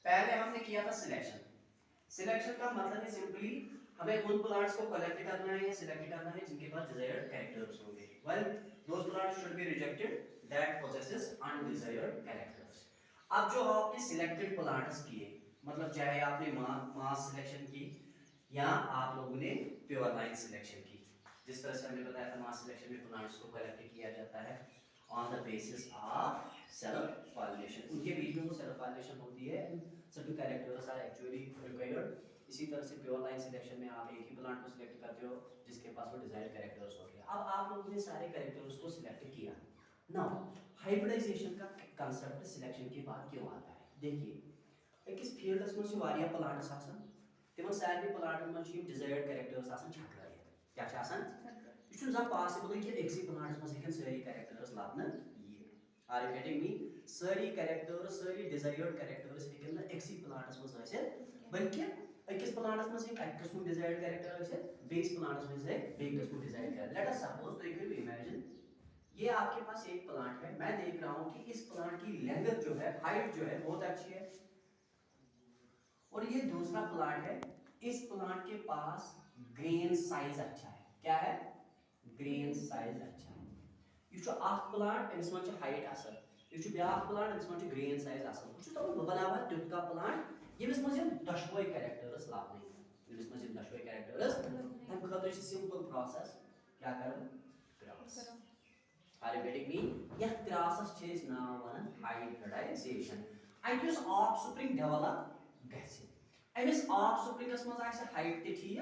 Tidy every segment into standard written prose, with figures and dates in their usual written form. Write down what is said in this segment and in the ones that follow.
पहले हमने किया था सिलेक्शन। सिलेक्शन का मतलब है सिंपली हमें उन प्लांट्स को कलेक्ट करना है या सिलेक्ट करना है जिनके पास डिजायर्ड कैरेक्टर्स होंगे, whale those plants should be rejected that possesses undesired characters. अब जो आपने सिलेक्टेड प्लांट्स किए, मतलब चाहे आपने मास सिलेक्शन की या आप लोगों ने प्योर लाइन सिलेक्शन की, जिस तरह से हमने बताया था मास सिलेक्शन में प्लांट्स को कलेक्ट किया जाता है on the basis of self pollination, उनके बीच में वो सेल्फ पॉलिनेशन होती है, certain characters are actually required। इसी तरह से प्योर लाइन सिलेक्शन में आप एक ही प्लांट को सिलेक्ट करते हो जिसके पास वो डिजायर्ड कैरेक्टर्स होते हैं। अब आप लोगों ने सारे कैरेक्टर्स को सिलेक्ट किया, नाउ हाइब्रिडाइजेशन का कांसेप्ट सिलेक्शन के बाद क्यों आता है? देखिए एक फील्ड्स में वारिया प्लांट्स आसान, तिमन सारे प्लांटन में यम डिजायर्ड कैरेक्टर्स आसान छकराइत, क्या छ आसान यह छु जब पॉसिबल कि एक्सी प्लांट्स में हेकन सारे कैरेक्टर्स लाबन ये, आर यू गेटिंग मी? सारी कैरेक्टर्स सारी डिजायर्ड कैरेक्टर्स हेकन न एक्सी प्लांट्स में आसित, बल्कि अकिस प्लांट्स में एक किस्म डिजायर्ड कैरेक्टर आसित, बेस प्लांट्स में एक बे किस्म desired character. Late us suppose तो यू इमेजिन ये आपके पास एक प्लांट है, मैं देख रहा हूं कि इस प्लांट की लेंथ जो है, हाइट जो है बहुत अच्छी है, और ये दूसरा प्लांट है, इस प्लांट के पास ग्रेन साइज अच्छा है, क्या है? ग्रेन साइज अच्छा है। यह प्लांट अमिस मन हाइट असल, यह ब्या प्लांट अमिस मन ग्रेन साइज असल, बह बनावा तुथ का प्लांट यमिस मन दशवे कैरेक्टर्स लाबन, यमिस मन दशवे कैरेक्टर्स, तम खतर सिंपल प्रोसेस क्या करो? Cross. Are you getting me? यह क्रॉसस चेस नाम वन हाइब्रिडाइजेशन। अत युस ऑफस्प्रिंग डेवलप गछि, अमिस ऑफस्प्रिंगस मज आसे हाइट ते ठीक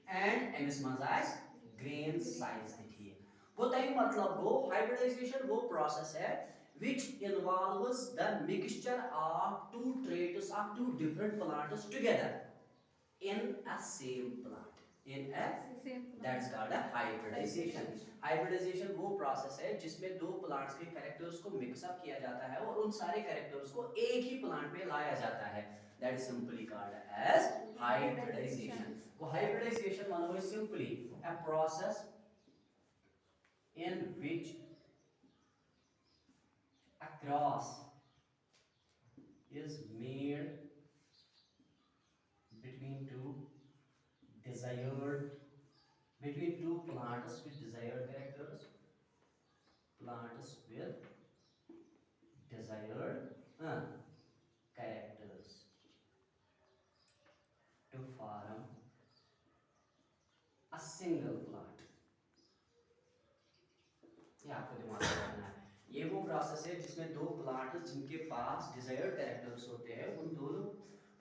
एंड अमिस मज आसे ग्रेन साइज ते ठीक। वो तय मतलब गो हाइब्रिडाइजेशन वो प्रोसेस है which involves the mixture of two traits of two different plants together in a same plant, in a that's called a hybridization। hybridization वो प्रोसेस है जिसमें दो प्लांट्स के कैरेक्टर्स को मिक्सअप किया जाता है और उन सारे कैरेक्टर्स को एक ही प्लांट में लाया जाता है, that is simply called as hybridization। वो hybridization मानो है simply a process in which a cross is made between two desired between two plants with desired characters, plants with desired characters to form a single plant। ये आपको दिमाग में रखना है, ये वो प्रोसेस है जिसमें दो प्लांट्स जिनके पास डिजायर्ड कैरेक्टर्स होते हैं उन दोनों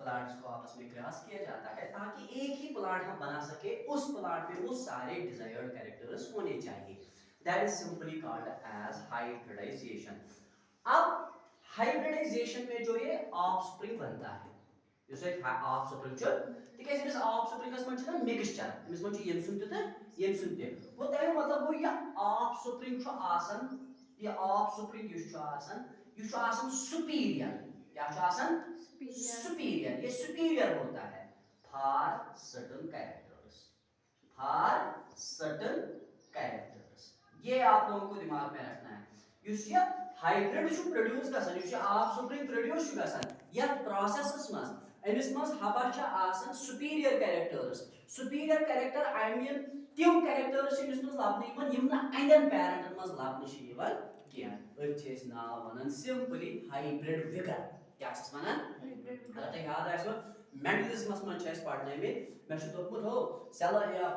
प्लांट्स को आपस में क्रॉस किया जाता है ताकि एक ही प्लांट हम बना सके, उस प्लांट में वो सारे डिजायर्ड कैरेक्टर्स होने चाहिए, that is simply called as hybridization. अब हाइब्रिडाइजेशन में जो ये ऑफस्प्रिंग बनता है, जो से ऑफस्प्रिंग छ तिकैज इस ऑफस्प्रिंगस मन छ ना मिक्सचर, इस मन छ यम सुनते यम सुनते वो तय मतलब वो ये ऑफस्प्रिंग छ आसन, ये ऑफस्प्रिंग युस छ आसन, युस छ आसन सुपीरियर, क्या छ आसन? सुपीरियर। ये सुपीरियर होता है for certain characters, for certain characters. ये आप लोगों को दिमाग में रखना है। युस ये हाइब्रिड छु प्रोड्यूस गसन, युस ऑफस्प्रिंग प्रोड्यूस छु गसन, या प्रोसेसस मस अमिस मस हबा छ आसन superior characters. Superior character I mean तिम कैरेक्टर्स अमिस मस लाबन यमन यम ना अंडन पैरेंटन मस लाबन छ यवल किया, अच्छे नाम वनन सिंपली हाइब्रिड विगर, क्या छ वनन? अगर तो याद आसो मेंडलिज्मस मन छ पढ़ने में मैं दोमुत हो सेल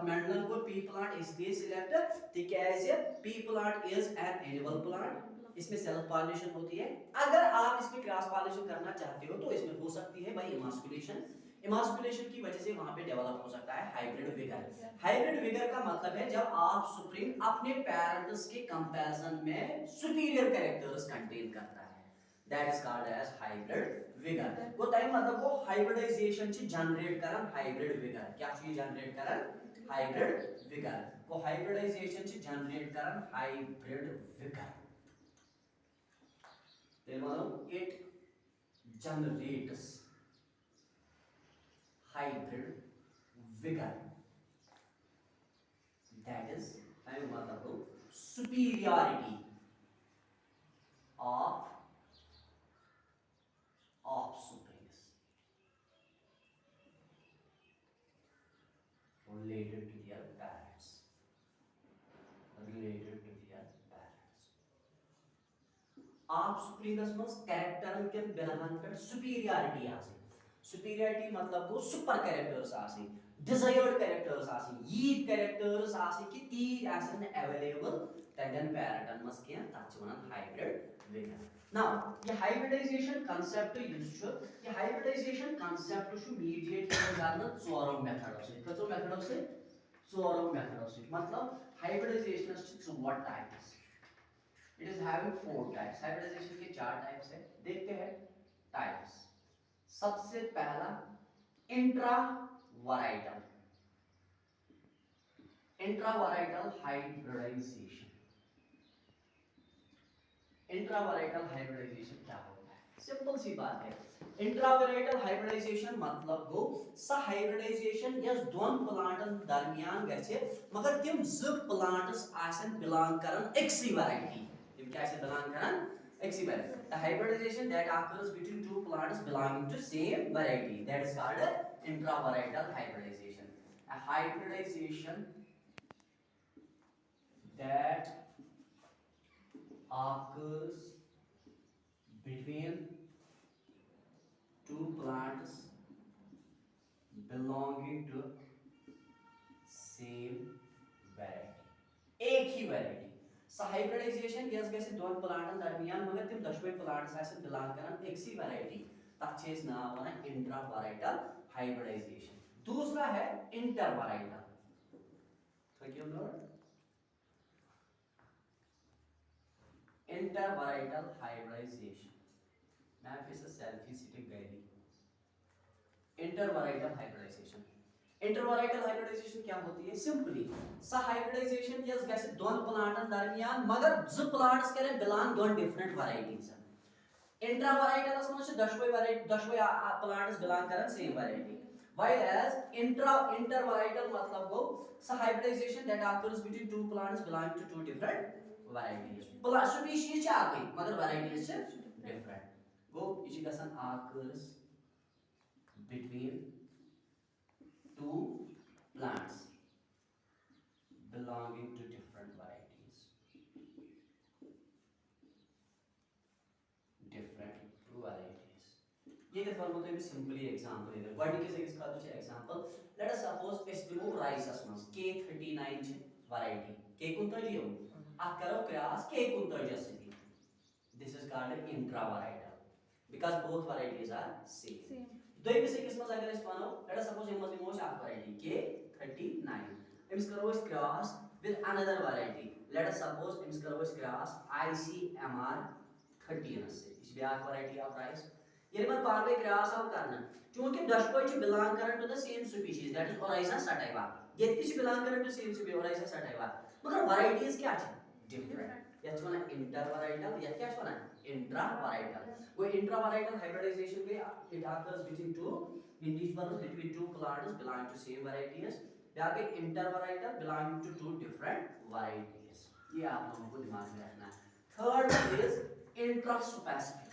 मेंडलन को पी प्लांट इसलिए सिलेक्ट तिकैज pea plant is an annual plant, इसमें सेल्फ पॉलिनेशन होती है। अगर आप इसमें क्रॉस पॉलिनेशन करना चाहते हो तो इसमें हो सकती है बाय इमास्कुलेशन, इमास्कुलेशन की वजह से वहां पे डेवलप हो सकता है हाइब्रिड विगर। हाइब्रिड विगर का मतलब है जब आप स्प्रिंग अपने पेरेंट्स के कंपैरिजन में सुपीरियर कैरेक्टर्स कंटेन करता है, that is called as hybrid vigour. वो तय मतलब वो हाइब्रिडाइजेशन ची जनरेट करन हाइब्रिड विगर, क्या ची जनरेट करन? Hybrid vigour. वो हाइब्रिडाइजेशन ची जनरेट करन hybrid vigour, then it generates hybrid vigor, that is I मतलब superiority of offsprings, ऑफस्प्रिंगस मस कैरेक्टरन के बिनान पे सुपीरियरिटी आसी सुपीरियरिटी मतलब गो सुपर कैरेक्टर्स आसी डिजायर्ड कैरेक्टर्स आसी यी कैरेक्टर्स आसी कि तीर आसन अवेलेबल तगन पैरेंटन मस के तच वनन हाइब्रिड विगन नाउ ये हाइब्रिडाइजेशन कांसेप्ट यूज छु ये हाइब्रिडाइजेशन कांसेप्ट छु मीडिएट करन चोरो मेथड से कतो मेथड से चोरो मेथड से मतलब हाइब्रिडाइजेशन छु what types It is having four types. Hybridization के चार types है. देखते हैं types. सबसे पहला intravarietal. Intravarietal hybridization. Intravarietal hybridization क्या होता है? Simple सी बात है. Intravarietal hybridization मतलब गो सा hybridization यस दोन प्लांटन दरमियान गछे मगर तिम ज प्लांट्स आसन बिलोंग करन एक्सी variety The hybridization that occurs between two plants belonging to same variety, that is called intravarietal hybridization. A hybridization that occurs between two plants belonging to same variety. एक ही variety. Hybridisation yes गसे दोन plankton दरमियान मगर तिम दशवे plants आसन belong करन एक्सी variety तथ छे नाम वना इंट्रावैराइटल हाइब्रिडाइजेशन दूसरा है इंटरवैराइटल थकियो नोट इंटरवैराइटल हाइब्रिडाइजेशन मैं फिर से सेल्फी स्टिक गई इंटरवैराइटल हाइब्रिडाइजेशन इंटरवैराइटल हाइब्रिडाइजेशन क्या होती है सिंपली सा हाइब्रिडाइजेशन यस गसे दोन प्लांटन दरमियान मगर ज प्लांट्स करें बिलोंग दोन डिफरेंट वैरायटीज इंट्रावैराइटल में दशवे प्लांट्स बिलोंग करें same variety while as intervarietal मतलब गो सा hybridisation that occurs between two plants belonging to two different varieties species च आके मगर varieties च different गो इज गसन occurs between two plants belonging to different varieties. ये के फॉर्म में सिंपली एग्जांपल इधर व्हाट के से इसका तो एग्जांपल लेट अस सपोज इस दिमो राइस असमस K39 छ वैरायटी K39 यो आप करो क्रॉस K39 जैसे this is called intravarietal because both varieties are same दोई में से किस्म अगर इस मानो लेट अस सपोज हम दिमो आप वैरायटी K39 इम्स करो इस cross with another variety let us suppose इम्स करो इस क्रॉस ICMR 13 से इस ब्याक वैरायटी ऑफ राइस ये मत पावे क्रॉस आउट करना क्योंकि दशकोई च बिलोंग करन to the same species that is oryza sativa ये च बिलोंग करन to same species oryza sativa मगर वैरायटीज क्या छ डिफरेंट या छ ना इंटरवैराइटल या क्या छ ना इंट्रावैराइटल वो इंट्रावैराइटल हाइब्रिडाइजेशन में it occurs between two individuals between two plants belonging to same varieties या के इंटरवैराइटल belonging to two different varieties ये आप लोगों को दिमाग में रखना है third is intraspecific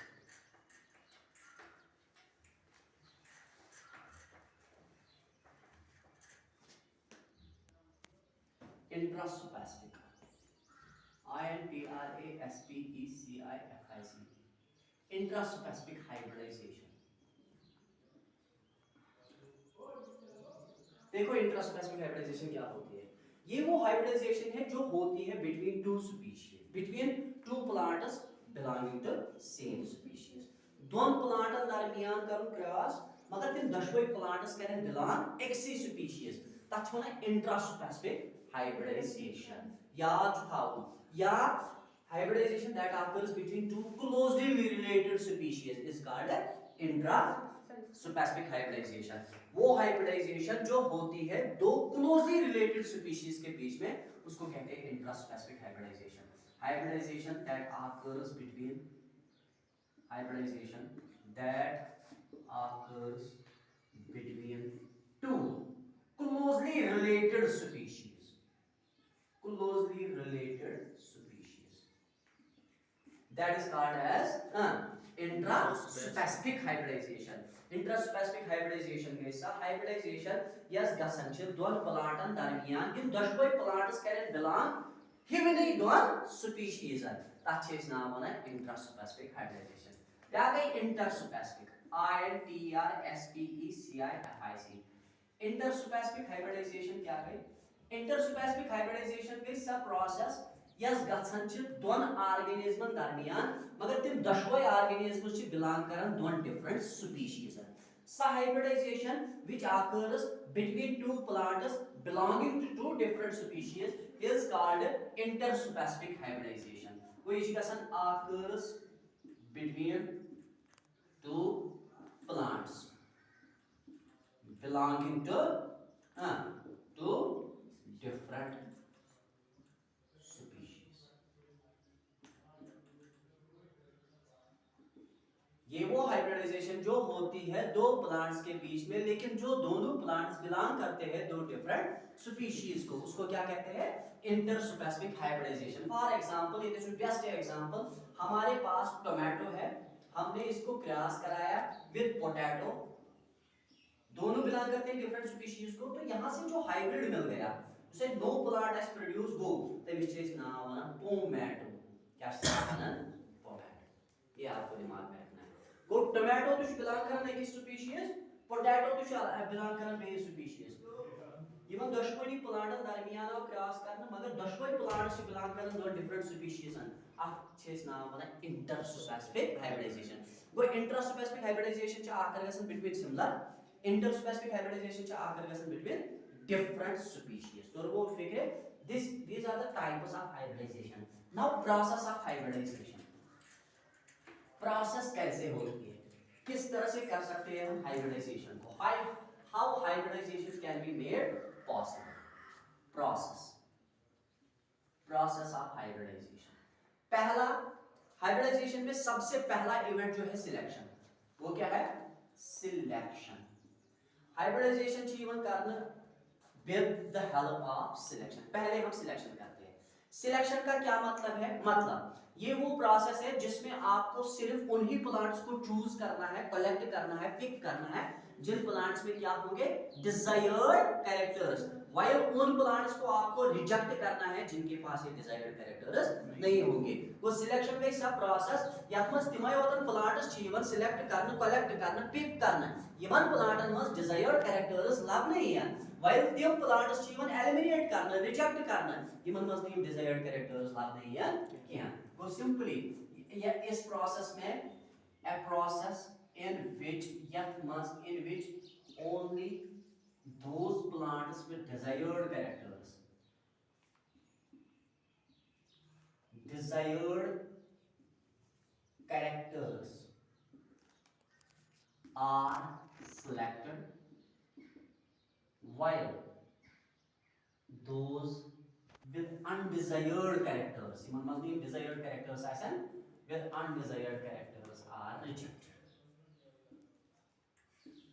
intraspecific INTRASPECIFIC intraspecific hybridisation देखो इंट्रास्पेसिफिक हाइब्रिडाइजेशन क्या होती है ये वो हाइब्रिडाइजेशन है जो होती है between two species between two plants belonging to same species दोन प्लांट दरमियान कर क्रॉस मगर तिम दशवे प्लांट्स करें बिलोंग एक्सी स्पीशीज तथ होना इंट्रास्पेसिफिक hybridization याद रखो या hybridization that occurs between two closely related species is called intraspecific hybridization वो hybridization जो होती है दो closely related species के बीच में उसको कहते हैं intraspecific hybridization hybridization that occurs between two closely related species that is called as intraspecific hybridization intraspecific hybridization में सा hybridization यस गसन छ दोन प्लांटन दरमियान यम दशवे प्लांट्स करें बिलोंग हिवनी दोन स्पीशीज तथ नाम वन इंटरस्पेसिफिक हाइब्रिडाइजेशन। क्या गई इंटरस्पेसिफिक, INTRSPECIFIC। इंटरस्पेसिफिक हाइब्रिडाइजेशन क्या गई? इंटरस्पेसिफिक हाइब्रिडाइजेशन गई सब प्रोसेस यस गछन छ दोन ऑर्गेनिज्मन दरमियान, मगर तिम दशवय ऑर्गेनिज्म छ बिलोंग करन दोन डिफरेंट स्पीशीज। सा hybridisation which occurs between two plants belonging to two different species is called interspecific hybridization. वो ये गछन occurs between two plants belonging to two different species. ये वो हाइब्रिडाइजेशन जो होती है दो प्लांट्स के बीच में, लेकिन जो दोनों प्लांट्स बिलोंग करते हैं दो डिफरेंट स्पीशीज को, उसको क्या कहते हैं? Interspecific hybridisation. फॉर एग्जांपल, ये देखो बेस्ट एग्जांपल, हमारे पास टोमेटो है, हमने इसको क्रॉस कराया विद पोटैटो, दोनों बिलोंग करते हैं डिफरेंट स्पीशीज को, तो यहां से जो हाइब्रिड मिल गया उसे नो प्लांट हैज प्रोड्यूस गो तमिस नाम वन टोमेटो। क्या नाम? टोमेटो। ये आपको दिमाग में रखना है। गो टोमेटो तो बिलोंग करन एक स्पीशीज, पोटैटो तो बिलोंग करन बे स्पीशीज। इवन दशवनी प्लांटन दरमियान आव क्रॉस करन, मगर दशवनी प्लांट्स बिलोंग करन दो डिफरेंट स्पीशीजन। अथ नाम वन इंटरस्पेसिफिक हाइब्रिडाइजेशन। गो इंटरस्पेसिफिक हाइब्रिडाइजेशन च आकर गसन बिटवीन सिमिलर, interspecific hybridization च आकर गसन between different species। तो वो फिक्र these are the types of hybridization। now process of hybridization, process कैसे होती है, किस तरह से कर सकते हैं हम hybridization को, how hybridization can be made possible। process of hybridization, पहला hybridization में सबसे पहला इवेंट जो है सिलेक्शन, वो क्या है? सिलेक्शन। हाइब्रिडाइजेशन जीवन करना with the help of selection. पहले हम सिलेक्शन करते हैं। सिलेक्शन का क्या मतलब है? मतलब ये वो प्रोसेस है जिसमें आपको सिर्फ उन्हीं प्लांट्स को चूज करना है, कलेक्ट करना है, पिक करना है जिन प्लांट्स में क्या होंगे? डिजायर्ड कैरेक्टर्स, व्हाइल उन प्लांट्स को आपको रिजेक्ट करना है जिनके पास ये डिजायर्ड कैरेक्टर्स नहीं होंगे। वो सिलेक्शन का सब प्रोसेस यतमस तिमय वतन प्लांट्स जीवन सिलेक्ट करना, कलेक्ट करना, पिक करना, यमन प्लांटन मस डिजायर्ड कैरेक्टर्स लबने यन, व्हाइल तिम प्लांट्स जीवन एलिमिनेट करना, रिजेक्ट करना, यमन मस निम डिजायर्ड कैरेक्टर्स लबने यन क्या। वो सिंपली इस प्रोसेस में a process in which only those plants with desired characters are selected, while those with undesired characters, desired characters with undesired characters are rejected।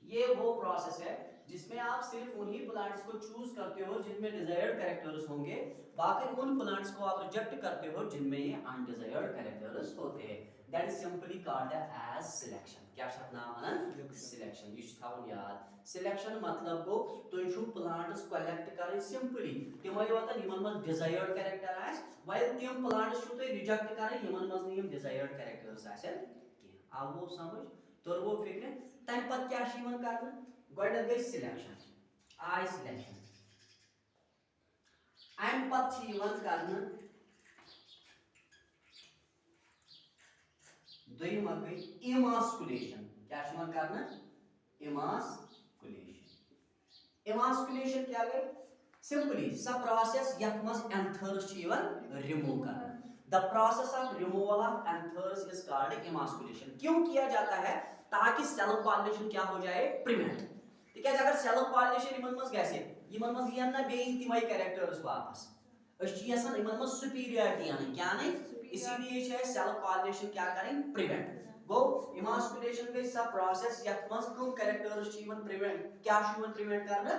ये वो प्रोसेस है जिसमें आप सिर्फ उन्हीं प्लांट्स को चूज करते हो जिनमें डिजायर्ड कैरेक्टर्स होंगे, बाकी उन प्लांट्स को आप रिजेक्ट करते हो जिनमें ये अनडिजायर्ड कैरेक्टर्स होते हैं। That is simply called as selection. क्या शब्द नाम है? सिलेक्शन। ये थावन याद, सिलेक्शन मतलब को तो छु प्लांट्स कलेक्ट करें सिंपली तिमय वतन यमन मस डिजायर्ड कैरेक्टर आस, व्हाइल तिम प्लांट्स छु तो रिजेक्ट करें यमन मस नियम डिजायर्ड कैरेक्टर्स आसन के। अब वो समझ तो वो फिक्र तम पत क्या शिवन करना? गोडन गई सिलेक्शन, आई सिलेक्शन, एंड पत शिवन करना दुई मगई इमास्कुलेशन। क्या शिवन करना? इमास्कुलेशन। इमास्कुलेशन क्या गई? सिंपली सब प्रोसेस यत मस एंथर्स शिवन रिमूव करना। The process of removal of anthers is called emasculation। क्यों किया जाता है? ताकि सेल्फ पॉलिनेशन क्या हो जाए? प्रिवेंट। ठीक है, अगर सेल्फ पॉलिनेशन इमन मस गसे इमन मस यन ना बे तिमय कैरेक्टर्स वापस यसन इमन मस सुपीरियरिटी आने क्या नहीं, इसीलिए है सेल्फ पॉलिनेशन क्या करें? प्रिवेंट। गो इमास्कुलेशन के सब प्रोसेस यत मस कम कैरेक्टर्स इवन प्रिवेंट क्या इवन प्रिवेंट करना?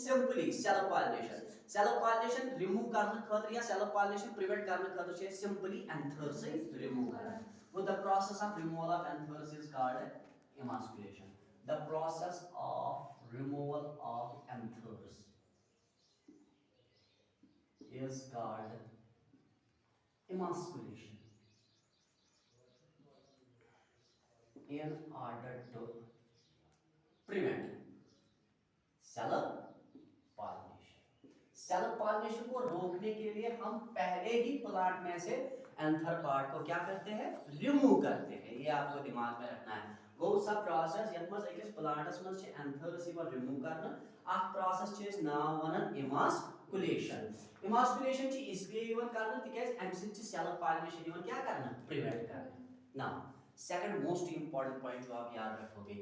Simply self pollination. Self pollination remove करने खातिर या सेल्फ पॉलिनेशन प्रिवेंट करने खातिर छे सिंपली एंथर्स से रिमूव करना। वो the process of removal of anthers is called emasculation। The process of removal of anthers is called emasculation। in order to prevent self pollination. Self pollination को रोकने के लिए हम पहले ही प्लांट में से एंथर पार्ट को क्या करते हैं, रिमूव करते हैं। ये आपको दिमाग में रखना है। गो सब प्रोसेस यत मस अकिस प्लांटस मस छ एंथर्स यवं रिमूव करना। अख प्रोसेस छ इस नाम वनन इमास्कुलेशन। इमास्कुलेशन छ इसलिए यवं करना तिकैज अमि सि छ सेल्फ पॉलिनेशन यवं क्या करना, प्रिवेंट करना। Now second most important point जो आप याद रखोगे,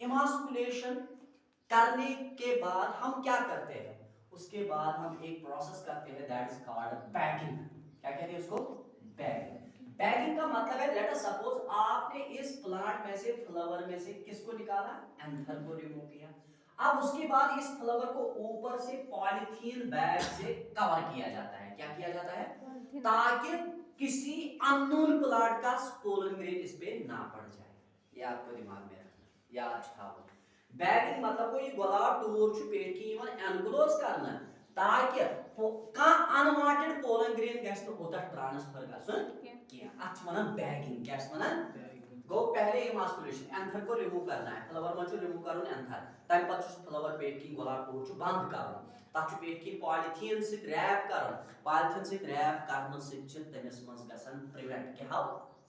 इमास्कुलेशन करने के बाद हम क्या करते हैं, उसके बाद हम एक प्रोसेस करते हैं दैट इज कॉल्ड बैगिंग। क्या कहते हैं उसको, बैगिंग। बैगिंग का मतलब है, लेट अस सपोज आपने इस प्लांट में से, फ्लावर में से किसको निकाला, एंथर को रिमूव किया। अब उसके बाद इस फ्लावर को ऊपर से पॉलीथीन बैग से कवर किया जाता है। क्या किया जाता है, ताकि किसी अननोन प्लांट का पोलन ग्रेन इस पे ना पड़ जाए। ये आपको दिमाग में रखना, याद था। बैगिंग मतलब वो ये गुलाब टूर छु पेट की इवन एनक्लोज करना, ताकि का अनवांटेड पोलन ग्रेन गैस न ओत ट्रांसफर गसन किया। अच्छा वना बैगिंग, क्या वना गो पहले इमास्कुलेशन, एंथर को रिमूव करना है। फ्लावर में रिमूव करूँ एंथर, तम पत फ्लावर पेट की गुलाब टूर छु बंद करूँ, तथ पेट की पॉलीथीन से रैप करूँ। पॉलीथीन से रैप करने से तमिस मज गसन प्रिवेंट क्या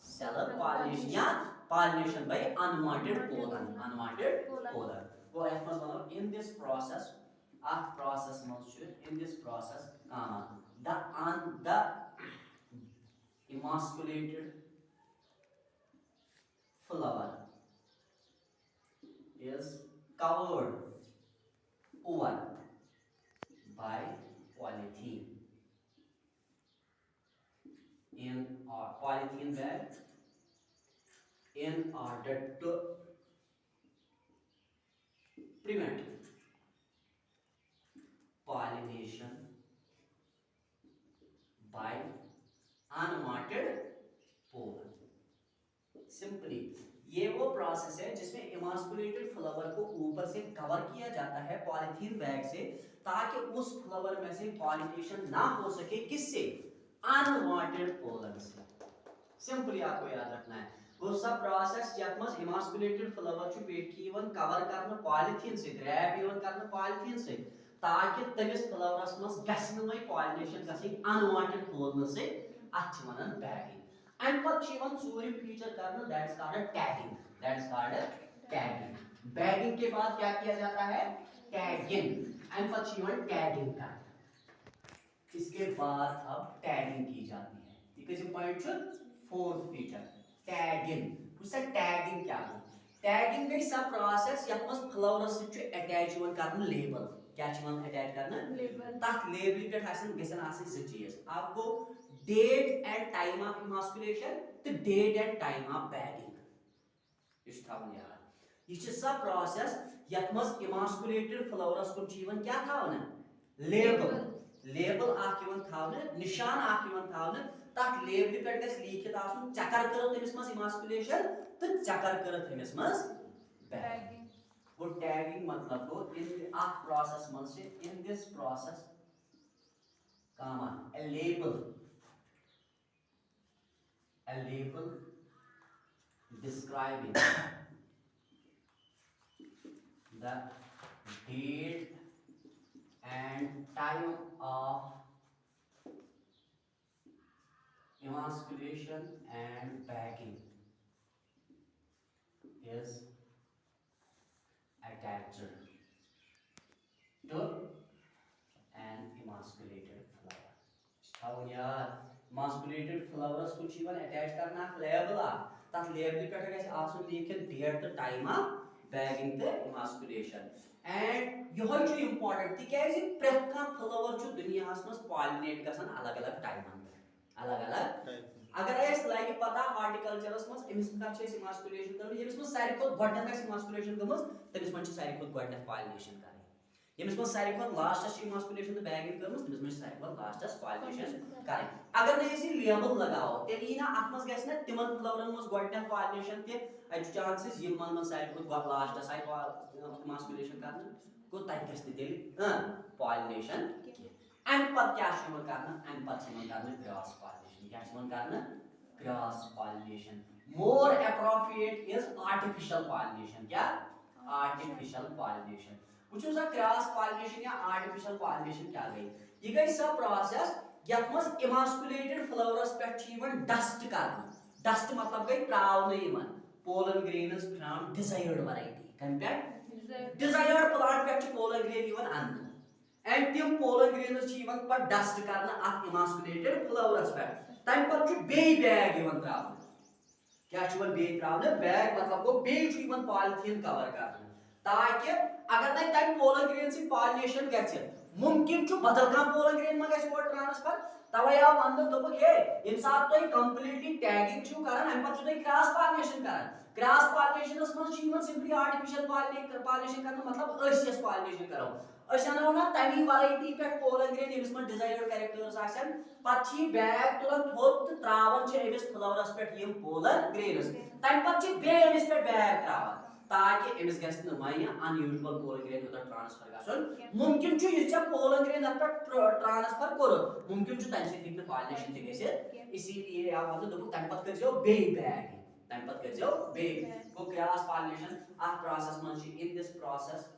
सेल्फ पॉलिनेशन या pollination by unwanted pollen, unwanted pollen. वो एफ मस मतलब in this process, अथ process मस छु in this process the emasculated flower is covered over by polythene in a polythene bag in order to prevent pollination by unwanted pollen. Simply ये वो process है जिसमें इमास्कुलेटेड फ्लावर को ऊपर से कवर किया जाता है पॉलीथीन बैग से, ताकि उस फ्लावर में से पॉलिनेशन ना हो सके, किससे, अनवांटेड पोलन से। सिंपली आपको याद रखना है वो सब प्रोसेस यत मस इमास्कुलेटेड फ्लावर छु पेट की इवन कवर करना पॉलीथीन से, रैप इवन करना पॉलीथीन से, ताकि तमिस फ्लावरस मस गसन वही पॉलिनेशन गसन अनवांटेड पोलन से। अच्छा वनन बैगिंग। And पत इवन सूर्य फीचर करना, that's called tagging, that's called tagging. Bagging के बाद क्या किया जाता है, टैगिंग। एंड पत इवन टैगिंग करना, इसके बाद अब टैगिंग की जाती है। ये किस पॉइंट छु फोर्थ फीचर टैगिंग। उससे टैगिंग क्या है, टैगिंग गई सब प्रोसेस यत मस फ्लावर से छु अटैच इवन करना लेबल। क्या छु इवन अटैच करना लेबल, तक लेबल पे हसन गसन आसे ज चीज आपको date and time of emasculation तो date and time of bagging. इस थावन याद ये सब प्रोसेस यत मस इमास्कुलेटेड फ्लावरस को जीवन क्या थावन लेबल, लेबल आख इवन थावन, निशान आख इवन थावन। तक लेबल पे गस लिखित आसुन चकर करो तमिस मस इमास्कुलेशन तो चकर करो तमिस मस बैगिंग। वो टैगिंग मतलब को इन आख प्रोसेस मस से in this process common a label describing the date and time of emasculation and bagging is attached to an emasculated flower. How यार emasculated flowers को जीवन अटैच करना लेबल आ, तक लेबल पे गस आसुन लिखित date the time of bagging the emasculation. And यह छु इंपोर्टेंट तिकैज प्रत्येक का फ्लावर छु दुनियास मस पॉलिनेट गसन अलग अलग टाइमन पे, अलग अलग। अगर एस लाइक पता हॉर्टिकल्चरस मस एमिस का छ इमास्कुलेशन कर यमिस मस सारी को गडन इमास्कुलेशन गमस तमिस मन छ सारी को गडन पॉलिनेशन कर। यमिस मस सारी को लास्ट इमास्कुलेशन द बैगिंग करमस तमिस मन सारी को लास्ट पॉलिनेशन कर। अगर नहीं इसी लेबल लगाओ तेली ना अतमस गस ना तिमन फ्लावरन मस गडन पॉलिनेशन ते अज चांसेस यमन मन सारी को लास्ट साइड इमास्कुलेशन करना को तक गस तेली पॉलिनेशन एंड पत क्या शुरू करना, एंड पत शुरू करना क्रॉस पॉलिनेशन। क्या शुरू करना, cross pollination. more appropriate is artificial pollination. क्या? Artificial pollination. कुछ उसा क्रॉस पॉलिनेशन या आर्टिफिशियल पॉलिनेशन क्या गई? ये गई सब प्रोसेस यत मज इमास्कुलेटेड फ्लावर्स पे डस्ट करना. डस्ट मतलब गई प्रावने इवन pollen grains from desired variety. Compare desired plant पे पोलन ग्रेन इवन अन एंड तिम पोलन ग्रेन्स पर डस्ट करना अत इमास्कुलेटेड फ्लावर्स पे. तम पर बे बैग इवन त्रावना. क्या बे त्रावने बैग मतलब गो बे पॉलिथीन कवर करना ताकि अगर ना तम पोलन ग्रेन से पॉलिनेशन गछ मुमकिन बदल कह पोलन ग्रेन मा गछ और ट्रांसफर तवे आव वंद दोपक हे इन साथ तो कंप्लीटली टैगिंग छु करन हम पर छु क्रॉस पॉलिनेशन करन. क्रॉस पॉलिनेशनस मन छु सिंपली आर्टिफिशियल पॉलिनेशन करना मतलब अस पॉलिनेशन करो अस अनो ना तमी वैरायटी पे पोलन ग्रेन यमिस मन डिजायर्ड कैरेक्टर्स आसन पत छी बैग तुलन थोत त्रावन छ एमिस फ्लावर्स पे यम पोलन ग्रेन्स तम पत छी बे एमिस पे बैग त्रावन ताकि एमिस गस न माया अनयूजुअल पोलन ग्रेन उधर ट्रांसफर गसन मुमकिन छु इस पोलन ग्रेन अत ट्रांसफर करो मुमकिन छु तम से दिखने पॉलिनेशन ते गसे इसीलिए आप मतलब दोपो तम पत कर जो बे बैग तम पत कर जो बे को क्रॉस पॉलिनेशन आ प्रोसेस मन छी in this process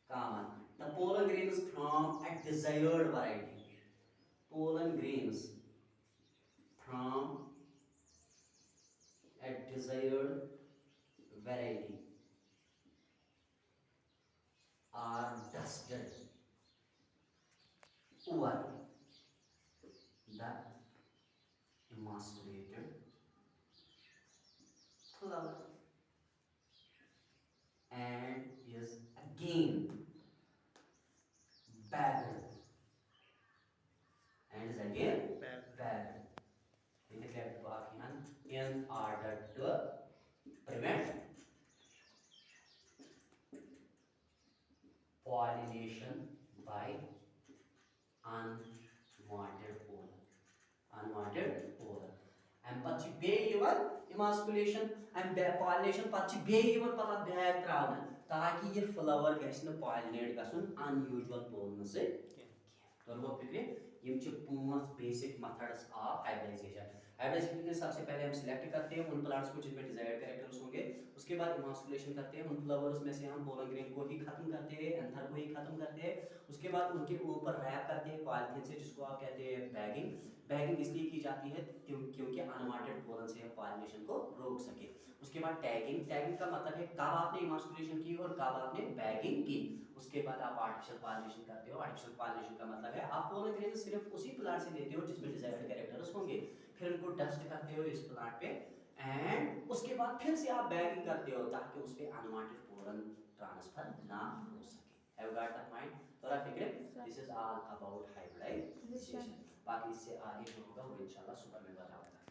common. The pollen grains from a desired variety. Pollen grains from a desired variety are dusted over the emasculated flower and is again bagged and is again bagged in order to prevent pollination by unwanted pollen. Unwanted pollen. And पची बे even emasculation and pollination पची बे even पता bag त्रावन ताकि ये flower गैस न pollinate गसन unusual pollen से. तो वो फिक्रे ये पांच basic methods of hybridisation. Hybridisation में सबसे पहले हम सिलेक्ट करते हैं उन प्लांट्स को जिनमें डिजायर्ड कैरेक्टर्स होंगे. उसके बाद इमास्कुलेशन करते हैं उन फ्लावर्स में से हम पोलन ग्रेन को ही खत्म करते हैं एंथर को ही खत्म करते हैं. उसके बाद उनके ऊपर रैप करते हैं पॉलिथीन से जिसको आप कहते हैं बैगिंग. बैगिंग इसलिए की जाती है क्योंकि अनवांटेड पोलन से पॉलिनेशन को रोक सके. उसके बाद टैगिंग. टैगिंग का मतलब है कब आपने इमास्कुलेशन की और कब आपने बैगिंग की. उसके बाद आप आर्टिफिशियल पॉलिनेशन करते हो. आर्टिफिशियल पॉलिनेशन का मतलब है आप पोलन ग्रेन सिर्फ उसी प्लांट से लेते हो जिसमें डिजायर्ड कैरेक्टर्स होंगे. फिर उनको डस्ट करते हो इस प्लांट पे एंड उसके बाद फिर से आप बैगिंग करते हो ताकि उस पे अनवांटेड पोलन ट्रांसफर ना हो सके. Have got that mind? थोड़ा फिक्र. This is all about hybridisation. बाकी इससे आगे जो होगा वो इंशाल्लाह सुपर में बताऊंगा.